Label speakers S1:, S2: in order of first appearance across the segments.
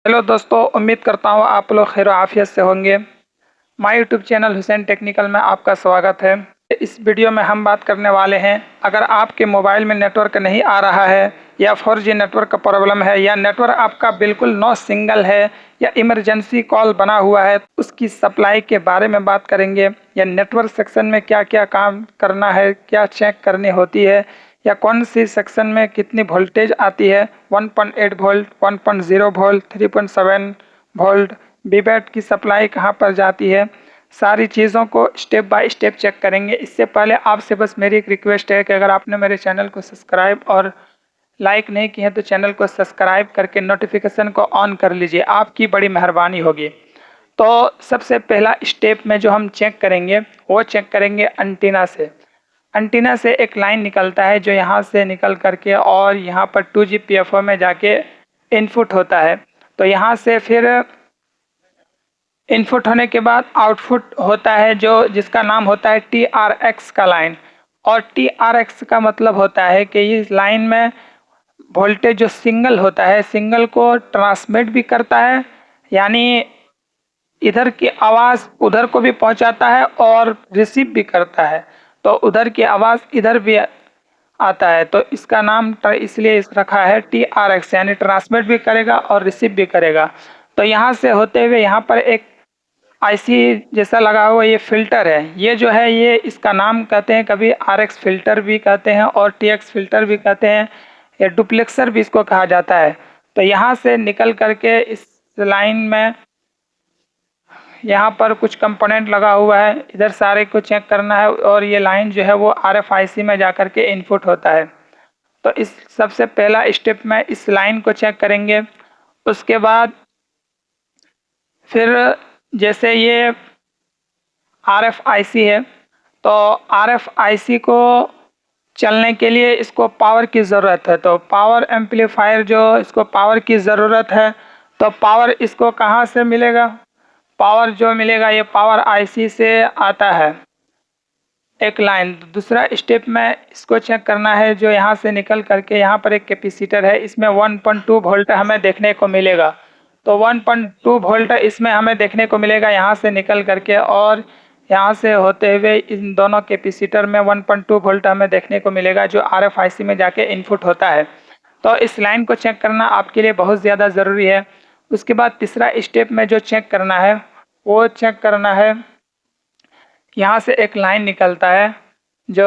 S1: Hello दोस्तों, उम्मीद करता हूँ आप लोग खैर आफियत से होंगे। My YouTube channel Hussain technical में आपका स्वागत है। इस वीडियो में हम बात करने वाले हैं, अगर आपके मोबाइल में नेटवर्क नहीं आ रहा है या 4G नेटवर्क का प्रॉब्लम है या नेटवर्क आपका बिल्कुल नो सिंगल है या इमरजेंसी कॉल बना हुआ है, उसकी सप्लाई के बारे में बात करेंगे। या नेटवर्क सेक्शन में क्या क्या काम करना है, क्या चेक करनी होती है, या कौन सी सेक्शन में कितनी वोल्टेज आती है, 1.8 वोल्ट, 1.0 वोल्ट, 3.7 वोल्ट, वीबैट की सप्लाई कहाँ पर जाती है, सारी चीज़ों को स्टेप बाय स्टेप चेक करेंगे। इससे पहले आपसे बस मेरी एक रिक्वेस्ट है कि अगर आपने मेरे चैनल को सब्सक्राइब और लाइक नहीं किए तो चैनल को सब्सक्राइब करके नोटिफिकेशन को ऑन कर लीजिए, आपकी बड़ी मेहरबानी होगी। तो सबसे पहला स्टेप में जो हम चेक करेंगे वो चेक करेंगे एंटीना से। एंटीना से एक लाइन निकलता है जो यहाँ से निकल करके और यहाँ पर 2G PFO में जाके इनपुट होता है। तो यहाँ से फिर इनपुट होने के बाद आउटपुट होता है जो जिसका नाम होता है TRX का लाइन। और TRX का मतलब होता है कि इस लाइन में वोल्टेज जो सिंगल होता है, सिंगल को ट्रांसमिट भी करता है, यानी इधर की आवाज़ उधर को भी पहुंचाता है और रिसीव भी करता है। तो उधर की आवाज़ इधर भी आता है, तो इसका नाम इसलिए रखा है TRX, यानी ट्रांसमिट भी करेगा और रिसीव भी करेगा। तो यहाँ से होते हुए यहाँ पर एक IC जैसा लगा हुआ ये फिल्टर है। ये जो है ये इसका नाम कहते हैं, कभी RX फिल्टर भी कहते हैं और TX फिल्टर भी कहते हैं, या डुप्लेक्सर भी इसको कहा जाता है। तो यहाँ से निकल करके इस लाइन में यहाँ पर कुछ कंपोनेंट लगा हुआ है, इधर सारे को चेक करना है और ये लाइन जो है वो RFIC में जा कर के इनपुट होता है। तो इस सबसे पहला स्टेप में इस लाइन को चेक करेंगे। उसके बाद फिर जैसे ये RFIC है, तो RFIC को चलने के लिए इसको पावर की ज़रूरत है। तो पावर एम्पलीफायर जो इसको पावर की ज़रूरत है, तो पावर इसको कहाँ से मिलेगा? पावर जो मिलेगा ये पावर IC से आता है एक लाइन। दूसरा स्टेप में इसको चेक करना है, जो यहाँ से निकल करके यहाँ पर एक कैपेसिटर है, इसमें 1.2 वोल्ट हमें देखने को मिलेगा। तो 1.2 वोल्ट इसमें हमें देखने को मिलेगा यहाँ से निकल करके, और यहाँ से होते हुए इन दोनों कैपेसिटर में 1.2 वोल्ट हमें देखने को मिलेगा जो RFIC में जाके इनपुट होता है। तो इस लाइन को चेक करना आपके लिए बहुत ज़्यादा ज़रूरी है। उसके बाद तीसरा स्टेप में जो चेक करना है वो चेक करना है, यहाँ से एक लाइन निकलता है जो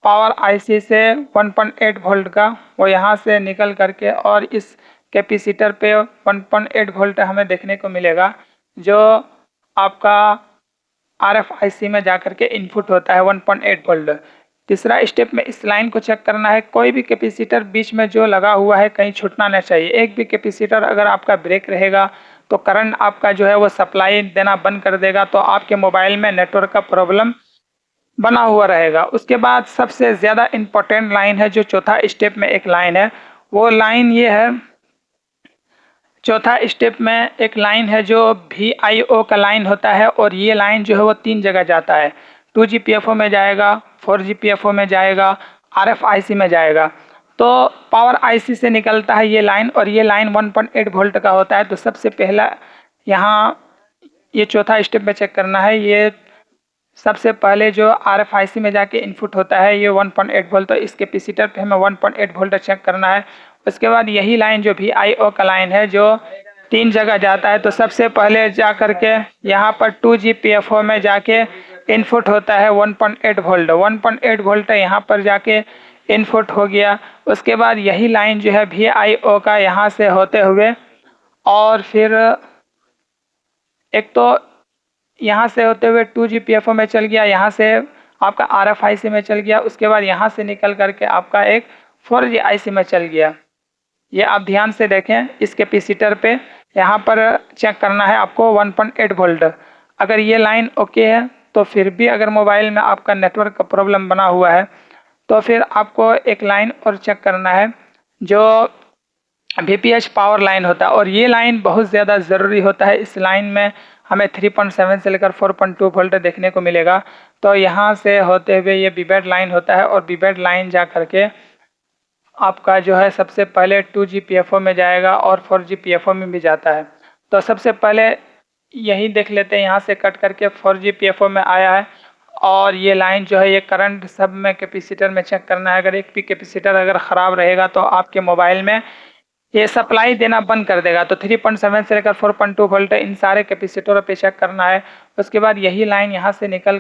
S1: पावर IC से 1.8 वोल्ट का, वो यहाँ से निकल करके और इस कैपेसिटर पे 1.8 वोल्ट हमें देखने को मिलेगा जो आपका RFIC में जाकर के इनपुट होता है 1.8 वोल्ट। तीसरा स्टेप में इस लाइन को चेक करना है, कोई भी कैपेसिटर बीच में जो लगा हुआ है कहीं छूटना नहीं चाहिए। एक भी कैपेसिटर अगर आपका ब्रेक रहेगा तो करंट आपका जो है वो सप्लाई देना बंद कर देगा, तो आपके मोबाइल में नेटवर्क का प्रॉब्लम बना हुआ रहेगा। उसके बाद सबसे ज़्यादा इम्पोर्टेंट लाइन है, जो चौथा स्टेप में एक लाइन है, वो लाइन ये है। चौथा स्टेप में एक लाइन है जो VIO का लाइन होता है, और ये लाइन जो है वो 3 जगह जाता है। 2G PFO में जाएगा, 4G PFO में जाएगा, RFIC में जाएगा। तो पावर IC से निकलता है ये लाइन, और ये लाइन 1.8 वोल्ट का होता है। तो सबसे पहला यहाँ ये चौथा स्टेप में चेक करना है, ये सबसे पहले जो RFIC में जाके इनपुट होता है ये 1.8 वोल्ट, तो इस कैपेसिटर पे हमें 1.8 वोल्ट चेक करना है। उसके बाद यही लाइन जो VIO का लाइन है जो 3 जगह जाता है, तो सबसे पहले जा करके यहाँ पर 2G PFO में जाके इनपुट होता है 1.8 वोल्ट। 1.8 वोल्ट यहाँ पर जाके इनपुट हो गया। उसके बाद यही लाइन जो है VIO का यहाँ से होते हुए, और फिर एक तो यहाँ से होते हुए 2G PFO में चल गया, यहाँ से आपका RFIC में चल गया, उसके बाद यहाँ से निकल करके आपका एक 4G IC में चल गया। ये आप ध्यान से देखें, इस कैपेसिटर पे यहाँ पर चेक करना है आपको 1.8 वोल्ट। अगर ये लाइन ओके है तो फिर भी अगर मोबाइल में आपका नेटवर्क का प्रॉब्लम बना हुआ है तो फिर आपको एक लाइन और चेक करना है जो VPH पावर लाइन होता है, और ये लाइन बहुत ज़्यादा ज़रूरी होता है। इस लाइन में हमें 3.7 से लेकर 4.2 वोल्ट देखने को मिलेगा। तो यहाँ से होते हुए ये वीबैट लाइन होता है, और वीबैट लाइन जा करके आपका जो है सबसे पहले 2GPFO में जाएगा और 4GPFO में भी जाता है। तो सबसे पहले यही देख लेते हैं, यहाँ से कट करके 4GPFO में आया है और ये लाइन जो है ये करंट सब में कैपेसिटर में चेक करना है। अगर एक भी कैपेसिटर अगर ख़राब रहेगा तो आपके मोबाइल में ये सप्लाई देना बंद कर देगा। तो 3.7 से लेकर 4.2 वोल्ट इन सारे कैपेसिटरों पे चेक करना है। उसके बाद यही लाइन यहाँ से निकल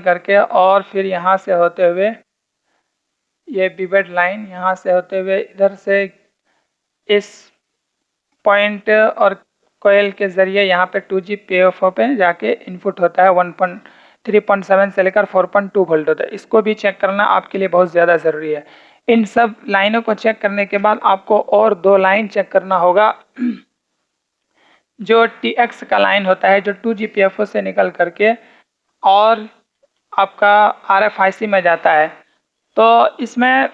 S1: करके और फिर यहाँ से होते हुए ये बिवेट लाइन यहाँ से होते हुए इधर से इस पॉइंट और कोयल के ज़रिए यहाँ पे 2GPFO पे जाके इनपुट होता है। 3.7 से लेकर 4.2 वोल्ट होता है। इसको भी चेक करना आपके लिए बहुत ज़्यादा ज़रूरी है। इन सब लाइनों को चेक करने के बाद आपको और 2 लाइन चेक करना होगा। जो TX का लाइन होता है जो 2GPFO से निकल करके और आपका RFIC में जाता है। तो इसमें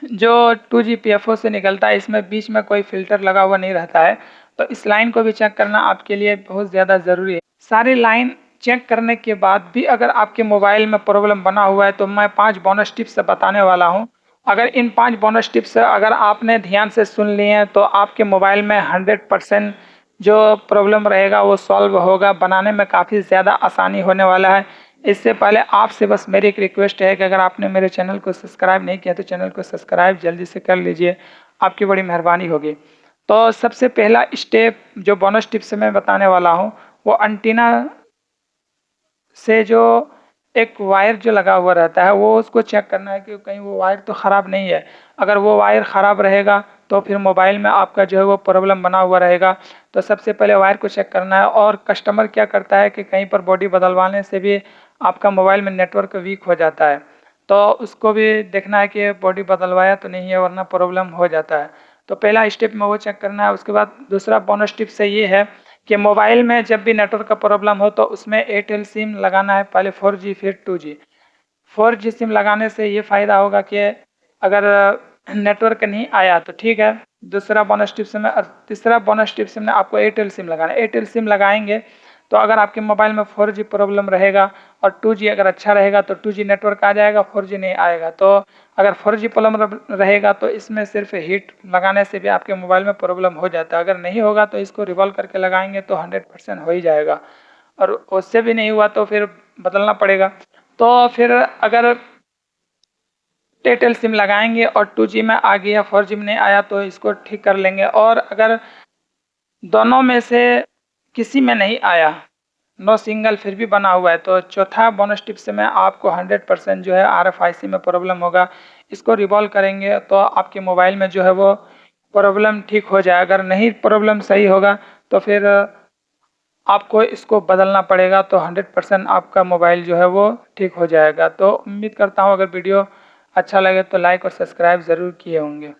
S1: जो 2GPFO से निकलता है इसमें बीच में कोई फिल्टर लगा हुआ नहीं रहता है। तो इस लाइन को भी चेक करना आपके लिए बहुत ज़्यादा ज़रूरी है। सारी लाइन चेक करने के बाद भी अगर आपके मोबाइल में प्रॉब्लम बना हुआ है तो मैं 5 बोनस टिप्स बताने वाला हूं। अगर इन 5 बोनस टिप्स अगर आपने ध्यान से सुन लिए हैं तो आपके मोबाइल में 100% जो प्रॉब्लम रहेगा वो सॉल्व होगा। बनाने में काफ़ी ज़्यादा आसानी होने वाला है। इससे पहले आपसे बस मेरी एक रिक्वेस्ट है कि अगर आपने मेरे चैनल को सब्सक्राइब नहीं किया तो चैनल को सब्सक्राइब जल्दी से कर लीजिए, आपकी बड़ी मेहरबानी होगी। तो सबसे पहला स्टेप जो बोनस टिप्स मैं बताने वाला हूँ वो एंटीना से जो एक वायर जो लगा हुआ रहता है वो उसको चेक करना है कि कहीं वो वायर तो ख़राब नहीं है। अगर वो वायर ख़राब रहेगा तो फिर मोबाइल में आपका जो है वो प्रॉब्लम बना हुआ रहेगा। तो सबसे पहले वायर को चेक करना है। और कस्टमर क्या करता है कि कहीं पर बॉडी बदलवाने से भी आपका मोबाइल में नेटवर्क वीक हो जाता है। तो उसको भी देखना है कि बॉडी बदलवाया तो नहीं है वरना प्रॉब्लम हो जाता है। तो पहला स्टेप में वो चेक करना है। उसके बाद दूसरा बोनस टिप से ये है कि मोबाइल में जब भी नेटवर्क का प्रॉब्लम हो तो उसमें एयरटेल सिम लगाना है, पहले 4G फिर 2G। 4G सिम लगाने से ये फ़ायदा होगा कि अगर नेटवर्क नहीं आया तो ठीक है। दूसरा बोनस टिप्स में तीसरा बोनस टिप्स में आपको एयरटेल सिम लगाना है। एयरटेल सिम लगाएंगे तो अगर आपके मोबाइल में 4G प्रॉब्लम रहेगा और 2G अगर अच्छा रहेगा तो 2G नेटवर्क आ जाएगा, 4G नहीं आएगा। तो अगर 4G प्रॉब्लम रहेगा तो इसमें सिर्फ हीट लगाने से भी आपके मोबाइल में प्रॉब्लम हो जाता है। अगर नहीं होगा तो इसको रिवॉल्व करके लगाएंगे तो 100% हो ही जाएगा। और उससे भी नहीं हुआ तो फिर बदलना पड़ेगा। तो फिर अगर एयरटेल सिम लगाएंगे और 2G में आ गया 4G में नहीं आया तो इसको ठीक कर लेंगे। और अगर दोनों में से किसी में नहीं आया, नो सिंगल फिर भी बना हुआ है, तो चौथा बोनस टिप्स में आपको 100% जो है RFIC में प्रॉब्लम होगा। इसको रिवॉल्व करेंगे तो आपके मोबाइल में जो है वो प्रॉब्लम ठीक हो जाए। अगर नहीं प्रॉब्लम सही होगा तो फिर आपको इसको बदलना पड़ेगा। तो 100% आपका मोबाइल जो है वो ठीक हो जाएगा। तो उम्मीद करता हूँ अगर वीडियो अच्छा लगे तो लाइक और सब्सक्राइब ज़रूर किए होंगे।